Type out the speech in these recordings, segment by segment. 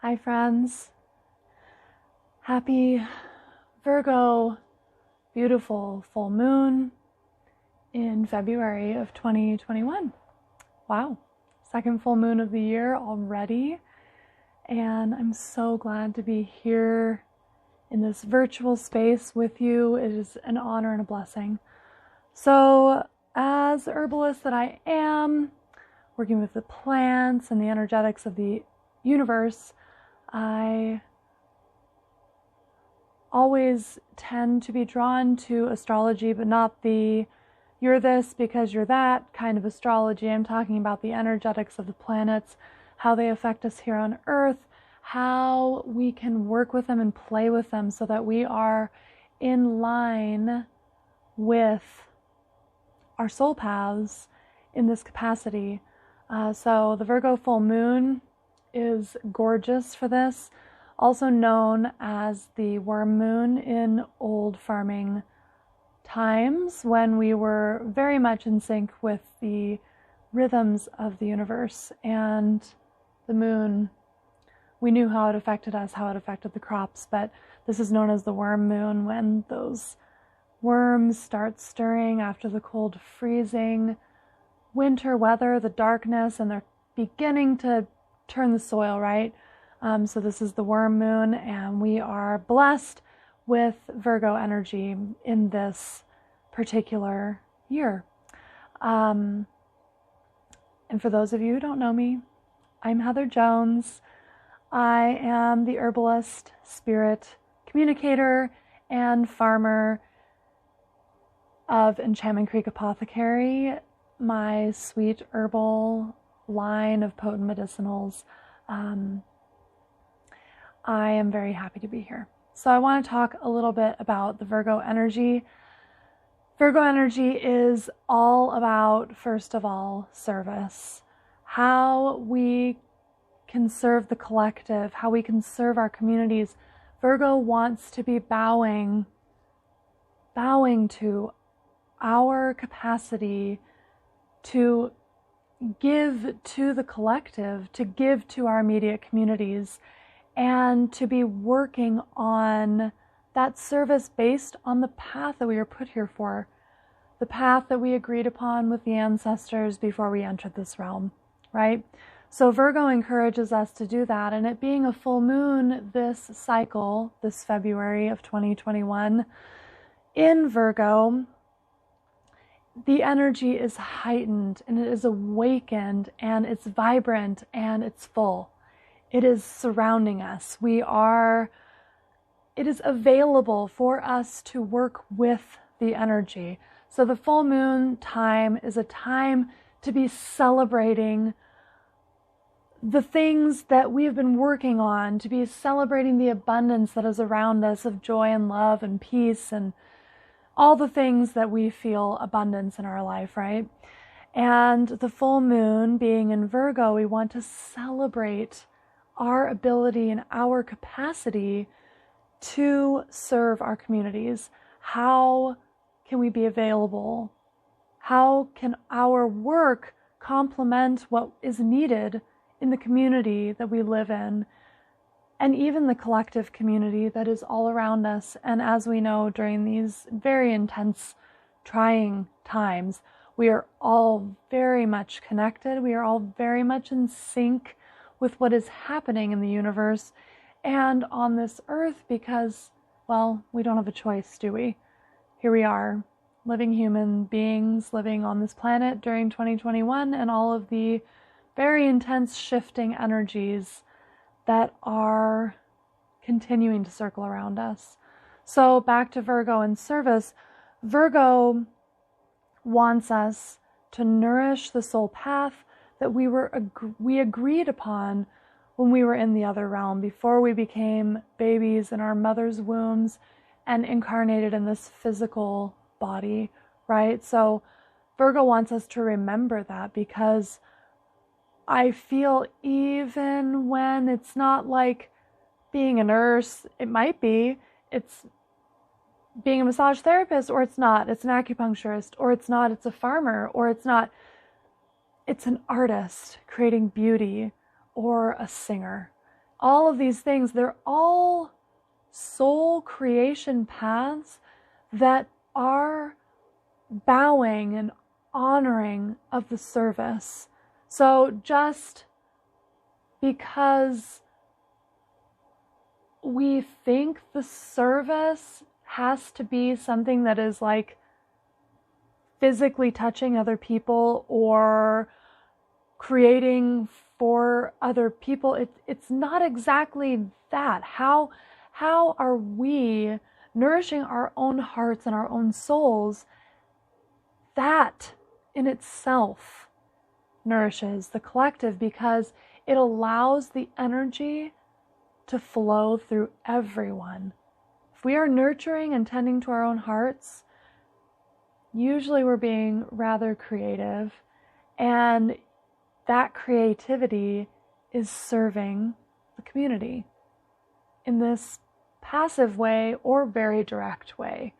Hi friends, happy Virgo, beautiful full moon in February of 2021. Wow, second full moon of the year already, and I'm so glad to be here in this virtual space with you. It is an honor and a blessing. So as the herbalist that I am, working with the plants and the energetics of the universe, I always tend to be drawn to astrology, but not the you're this because you're that kind of astrology. I'm talking about the energetics of the planets, how they affect us here on Earth, how we can work with them and play with them so that we are in line with our soul paths in this capacity. So the Virgo full moon is gorgeous for this, also known as the worm moon in old farming times when we were very much in sync with the rhythms of the universe and the moon. We knew how it affected us, how it affected the crops, but this is known as the worm moon when those worms start stirring after the cold freezing winter weather, the darkness, and they're beginning to turn the soil, right? So this is the worm moon, and we are blessed with Virgo energy in this particular year. And for those of you who don't know me, I'm Heather Jones. I am the herbalist, spirit, communicator, and farmer of Enchantment Apothecary, my sweet herbal line of potent medicinals. I am very happy to be here. So I want to talk a little bit about the Virgo energy. Virgo energy is all about, first of all, service. How we can serve the collective, how we can serve our communities. Virgo wants to be bowing to our capacity to give to the collective, to give to our immediate communities, and to be working on that service based on the path that we were put here for, the path that we agreed upon with the ancestors before we entered this realm, right? So Virgo encourages us to do that, and it being a full moon this cycle, this February of 2021, in Virgo, the energy is heightened and it is awakened and it's vibrant and it's full. It is surrounding us. It is available for us to work with the energy. So the full moon time is a time to be celebrating the things that we have been working on, to be celebrating the abundance that is around us of joy and love and peace and all the things that we feel abundance in our life, right? And the full moon being in Virgo, we want to celebrate our ability and our capacity to serve our communities. How can we be available? How can our work complement what is needed in the community that we live in, and even the collective community that is all around us? And as we know, during these very intense, trying times, we are all very much connected. We are all very much in sync with what is happening in the universe and on this earth because, well, we don't have a choice, do we? Here we are, living human beings living on this planet during 2021 and all of the very intense shifting energies that are continuing to circle around us. So back to Virgo and service. Virgo wants us to nourish the soul path that we agreed upon when we were in the other realm, before we became babies in our mother's wombs and incarnated in this physical body, right? So Virgo wants us to remember that, because I feel even when it's not like being a nurse, it might be, it's being a massage therapist, or it's not, it's an acupuncturist, or it's not, it's a farmer, or it's not, it's an artist creating beauty, or a singer. all of these things, they're all soul creation paths that are bowing and honoring of the service. So just because we think the service has to be something that is like physically touching other people or creating for other people, it's not exactly that. How are we nourishing our own hearts and our own souls? That in itself nourishes the collective, because it allows the energy to flow through everyone. If we are nurturing and tending to our own hearts, usually we're being rather creative, and that creativity is serving the community in this passive way or very direct way.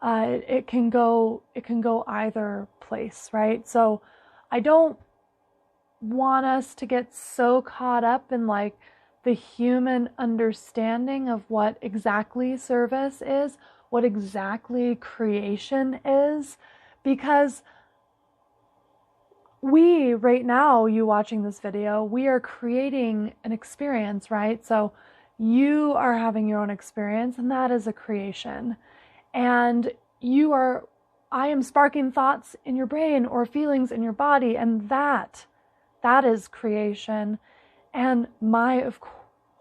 It can go either place, right? So I don't want us to get so caught up in like the human understanding of what exactly service is, what exactly creation is, because we, right now, you watching this video, we are creating an experience, right? So you are having your own experience, and that is a creation. And I am sparking thoughts in your brain or feelings in your body, and that is creation. And of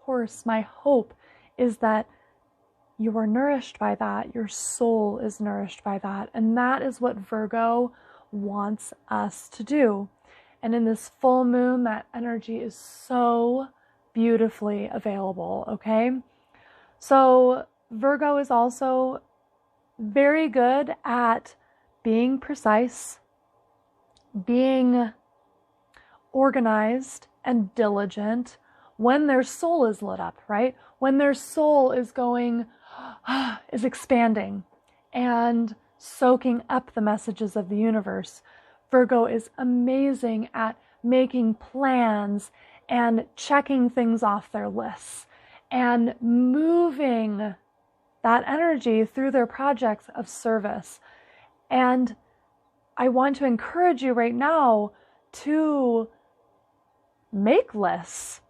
course, my hope is that you are nourished by that. Your soul is nourished by that. And that is what Virgo wants us to do. And in this full moon, that energy is so beautifully available, okay? So Virgo is also very good at being precise, being organized and diligent when their soul is lit up, right? When their soul is is expanding and soaking up the messages of the universe. Virgo is amazing at making plans and checking things off their lists and moving that energy through their projects of service. And I want to encourage you right now to make lists,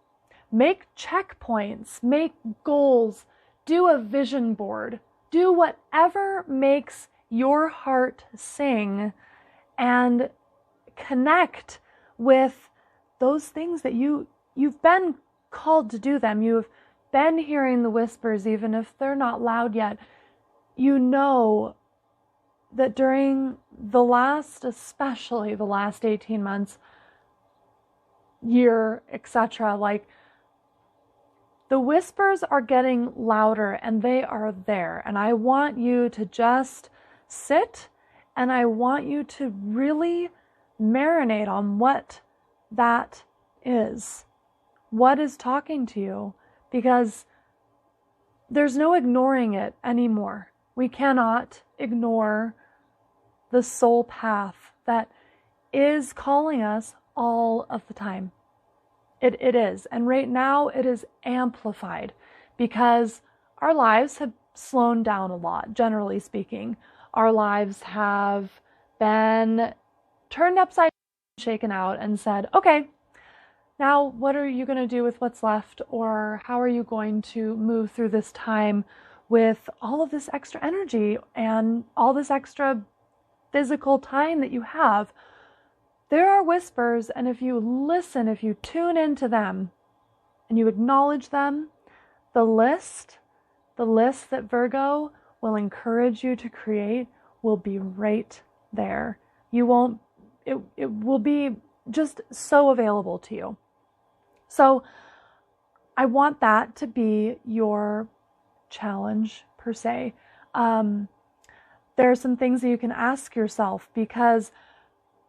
make checkpoints, make goals, do a vision board, do whatever makes your heart sing, and connect with those things that you've been called to do them. You've been hearing the whispers, even if they're not loud yet. You know that during especially the last 18 months, year, etc., like the whispers are getting louder and they are there. And I want you to just sit, and I want you to really marinate on what that is. What is talking to you? Because there's no ignoring it anymore. We cannot ignore the soul path that is calling us all of the time. It is. And right now it is amplified because our lives have slowed down a lot, generally speaking. Our lives have been turned upside down, shaken out, and said, okay, now what are you going to do with what's left? Or how are you going to move through this time with all of this extra energy and all this extra physical time that you have? There are whispers, and if you listen, if you tune into them and you acknowledge them, the list that Virgo will encourage you to create will be right there. It will be just so available to you. So I want that to be your challenge, per se. There are some things that you can ask yourself, because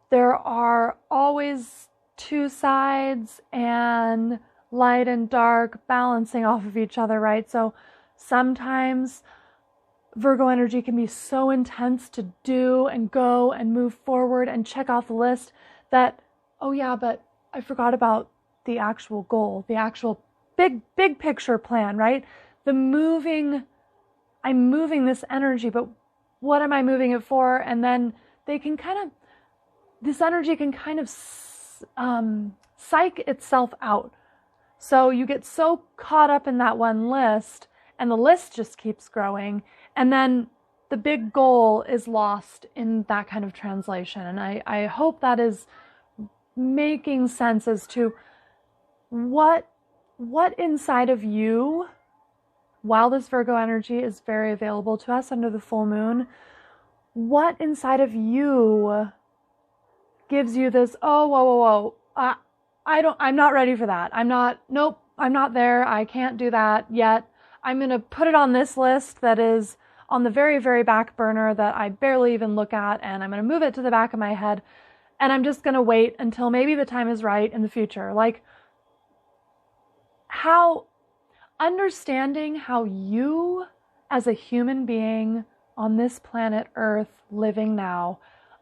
there are always two sides and light and dark balancing off of each other, right? So sometimes Virgo energy can be so intense to do and go and move forward and check off the list that, oh yeah, but I forgot about the actual goal, the actual big picture plan, right? I'm moving this energy, but what am I moving it for? And then this energy can kind of psych itself out. So you get so caught up in that one list, and the list just keeps growing, and then the big goal is lost in that kind of translation. And I hope that is making sense as to what inside of you, while this Virgo energy is very available to us under the full moon, what inside of you gives you this, oh, whoa, I'm not ready for that. I'm not there. I can't do that yet. I'm going to put it on this list that is on the very, very back burner that I barely even look at, and I'm going to move it to the back of my head, and I'm just going to wait until maybe the time is right in the future. Like, understanding how you, as a human being on this planet Earth living now,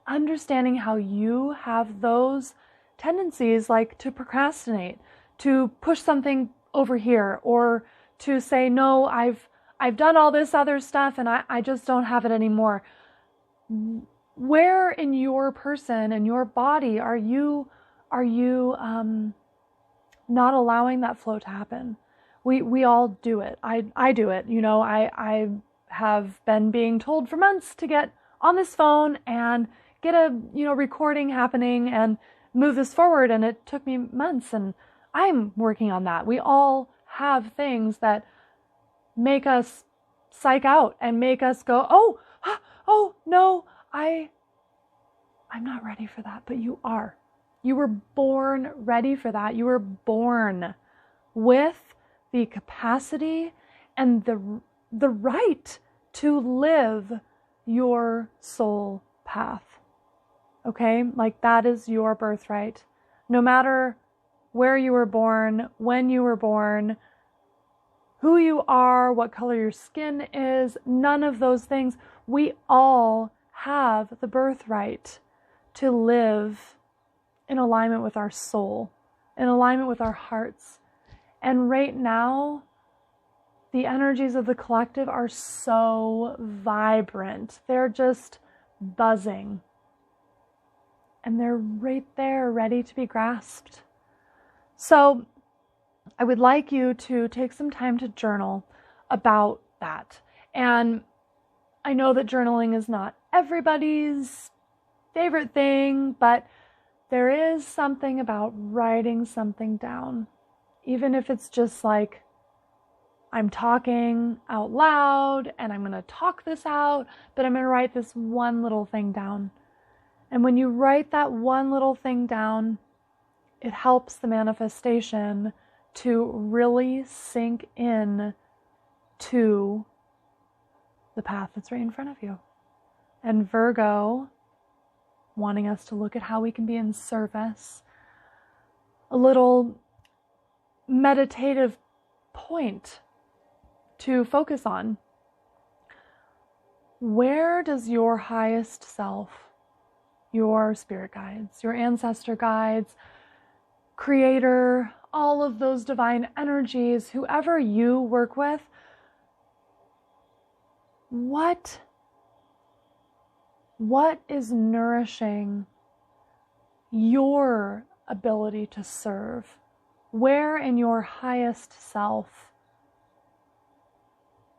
understanding how you have those tendencies, like to procrastinate, to push something over here, or to say, no, I've done all this other stuff and I just don't have it anymore. Where in your person and your body are you not allowing that flow to happen? We all do it. I do it. You know, I have been being told for months to get on this phone and get a, recording happening and move this forward. And it took me months, and I'm working on that. We all have things that make us psych out and make us go, oh no, I'm not ready for that. But you are. You were born ready for that. You were born with the capacity and the right to live your soul path. Okay? Like, that is your birthright. No matter where you were born, when you were born, who you are, what color your skin is, none of those things. We all have the birthright to live in alignment with our soul, in alignment with our hearts. And right now, the energies of the collective are so vibrant. They're just buzzing. And they're right there, ready to be grasped. So I would like you to take some time to journal about that. And I know that journaling is not everybody's favorite thing, but there is something about writing something down. Even if it's just like, I'm talking out loud and I'm going to talk this out, but I'm going to write this one little thing down. And when you write that one little thing down, it helps the manifestation to really sink in to the path that's right in front of you. And Virgo, wanting us to look at how we can be in service, a little meditative point to focus on. Where does your highest self, your spirit guides, your ancestor guides, creator, all of those divine energies, whoever you work with, what is nourishing your ability to serve? Where in your highest self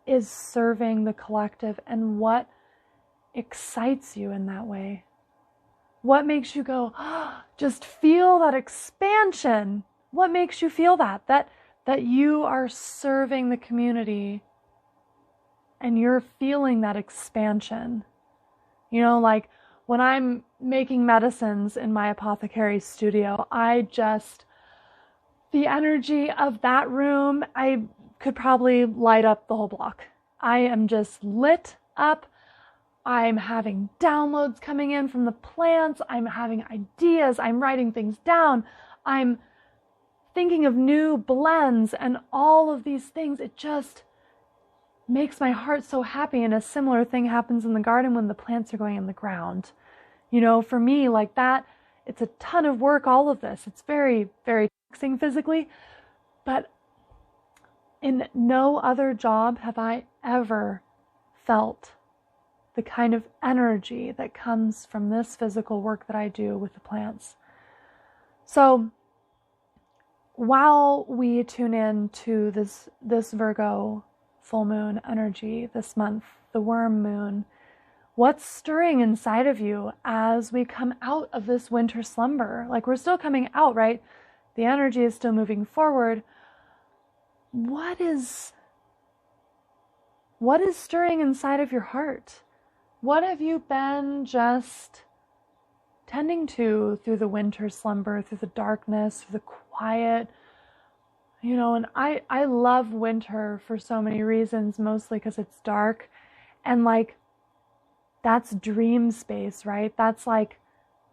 is serving the collective, and what excites you in that way? What makes you go, just feel that expansion? What makes you feel that you are serving the community and you're feeling that expansion? You know, like when I'm making medicines in my Apothecary studio, the energy of that room, I could probably light up the whole block. I am just lit up. I'm having downloads coming in from the plants. I'm having ideas. I'm writing things down. I'm thinking of new blends and all of these things. It just makes my heart so happy. And a similar thing happens in the garden when the plants are going in the ground. You know, for me, like that, it's a ton of work, all of this. It's very, very taxing physically, but In no other job have I ever felt the kind of energy that comes from this physical work that I do with the plants. So while we tune in to this Virgo full moon energy this month, the worm moon, what's stirring inside of you as we come out of this winter slumber? Like, we're still coming out, right? The energy is still moving forward. What is stirring inside of your heart? What have you been just tending to through the winter slumber, through the darkness, through the quiet? You know, and I love winter for so many reasons, mostly because it's dark. And like, that's dream space, right? That's like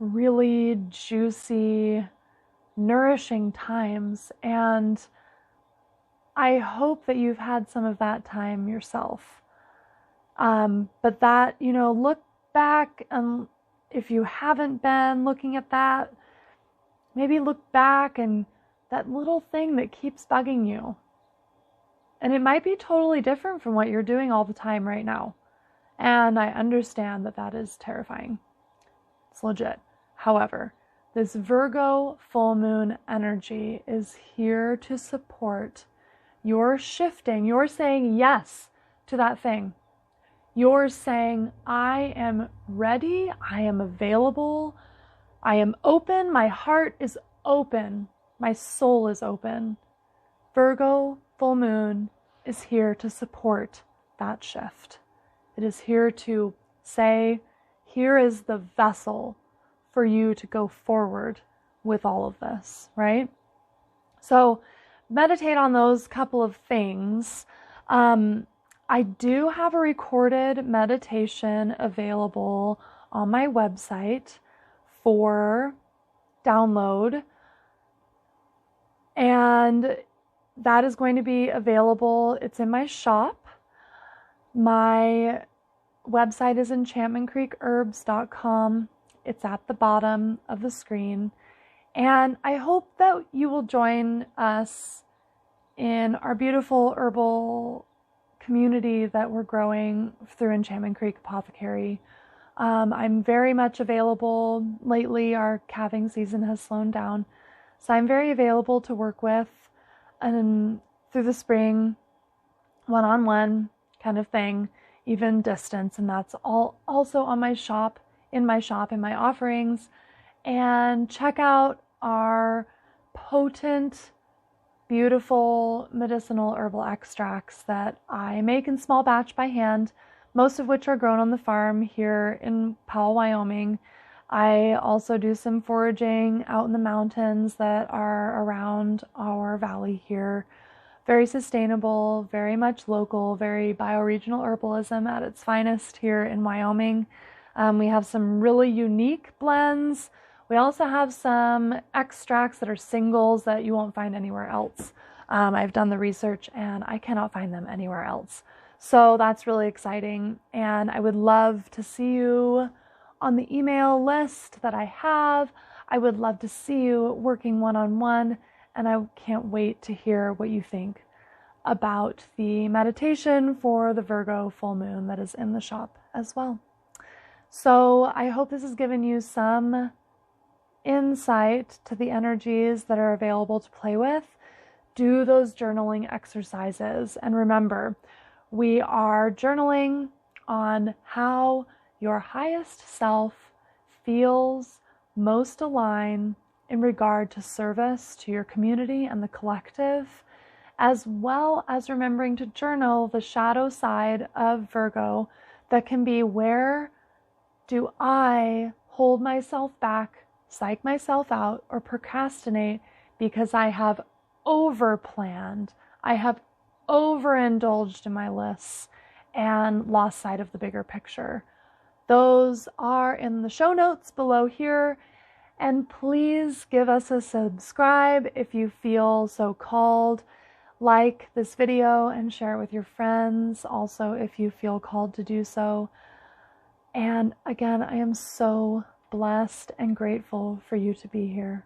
really juicy, nourishing times. And I hope that you've had some of that time yourself. But that, you know, look back, and if you haven't been looking at that, maybe look back and that little thing that keeps bugging you. And it might be totally different from what you're doing all the time right now. And I understand that that is terrifying. It's legit. However, this Virgo full moon energy is here to support your shifting. You're saying yes to that thing. You're saying, I am ready, I am available, I am open, my heart is open, my soul is open. Virgo full moon is here to support that shift. It is here to say, here is the vessel for you to go forward with all of this, right? So meditate on those couple of things. I do have a recorded meditation available on my website for download, and that is going to be available. It's in my shop. My website is enchantmentcreekherbs.com. It's at the bottom of the screen. And I hope that you will join us in our beautiful herbal community that we're growing through Enchantment Creek Apothecary. I'm very much available. Lately, our calving season has slowed down, so I'm very available to work with, and through the spring, one-on-one kind of thing, even distance, and that's all also on my shop, in my offerings. And check out our potent, beautiful medicinal herbal extracts that I make in small batch by hand, most of which are grown on the farm here in Powell, Wyoming. I also do some foraging out in the mountains that are around our valley here. Very sustainable, very much local, very bioregional herbalism at its finest here in Wyoming. We have some really unique blends. We also have some extracts that are singles that you won't find anywhere else. I've done the research and I cannot find them anywhere else. So that's really exciting. And I would love to see you on the email list that I have. I would love to see you working one-on-one. And I can't wait to hear what you think about the meditation for the Virgo full moon that is in the shop as well. So I hope this has given you some insight to the energies that are available to play with. Do those journaling exercises. And remember, we are journaling on how your highest self feels most aligned in regard to service to your community and the collective, as well as remembering to journal the shadow side of Virgo that can be, where do I hold myself back, psych myself out, or procrastinate because I have overplanned, I have overindulged in my lists and lost sight of the bigger picture. Those are in the show notes below here. And please give us a subscribe if you feel so called. Like this video and share it with your friends also if you feel called to do so. And again, I am so blessed and grateful for you to be here.